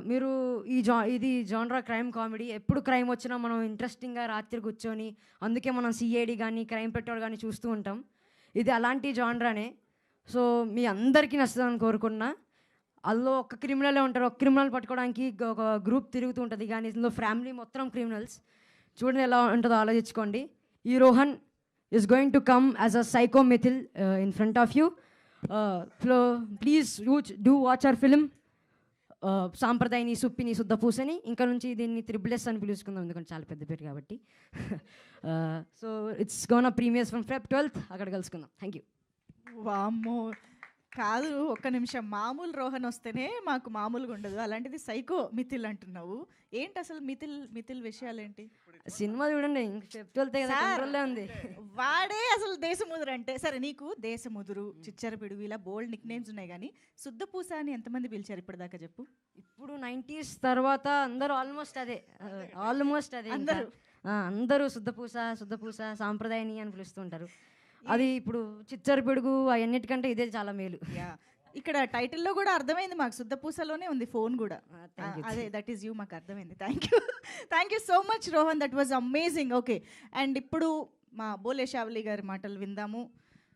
మీరు ఇది జానరా crime comedy. ఎప్పుడు క్రైమ్ వచ్చినా మనం ఇంట్రెస్టింగ్గా రాత్రి కూర్చొని అందుకే మనం సిఐడి కానీ క్రైమ్ పెట్రోల్ కానీ చూస్తూ ఉంటాం. ఇది అలాంటి జానరానే. సో మీ అందరికీ నచ్చుతుందని కోరుకున్నా. అందులో ఒక క్రిమినలే ఉంటారు. ఒక క్రిమినల్ పట్టుకోవడానికి ఒక గ్రూప్ తిరుగుతూ ఉంటుంది, కానీ ఇందులో ఫ్యామిలీ మొత్తం క్రిమినల్స్. చూడండి ఎలా ఉంటుందో ఆలోచించుకోండి. ఈ Rohan is going to come as a psycho మిథిల్ in front of you. Please do watch our film Sampradayani Suppini Suddhapusani. ఇంకా నుంచి దీన్ని త్రిబుల్ ఎస్ అని పిలుచుకుందాం, ఎందుకంటే చాలా పెద్ద పేరు కాబట్టి. So it's gonna premieres from Feb 12th. అక్కడ కలుసుకుందాం. Thank you. వామ్మో, కాదు ఒక్క నిమిషం. మామూలు రోహన్ వస్తేనే మాకు మామూలుగా ఉండదు, అలాంటిది సైకో మిథిల్ అంటున్నావు. ఏంటి అసలు మిథిల్ విషయాలేంటి? సినిమా చూడండి, Feb 12th కదా, కంట్రోల్లో ఉంది. వాడే అసలు దేశముదురు అంటే. సరే, నీకు దేశముదురు, చిచ్చరపిడుగు ఇలా బోల్డ్ నిక్ నేమ్స్ ఉన్నాయి, కానీ శుద్ధపూస అని ఎంతమంది పిలిచారు ఇప్పటిదాకా చెప్పు? ఇప్పుడు 90s తర్వాత అందరూ ఆల్మోస్ట్ అదే అందరూ శుద్ధపూస సాంప్రదాయని అని పిలుస్తుంటారు. అది ఇప్పుడు చిచ్చర పిడుగు అవన్నిటికంటే ఇదే చాలా మేలు. ఇక్కడ టైటిల్లో కూడా అర్థమైంది మాకు, శుద్ధపూసలోనే ఉంది ఫోన్ కూడా. అదే, దట్ ఈస్ యూ, మాకు అర్థమైంది. Thank you so much Rohan, that was amazing. Okay, and ఇప్పుడు మా బోలే షావ్లీ గారి మాటలు విందాము.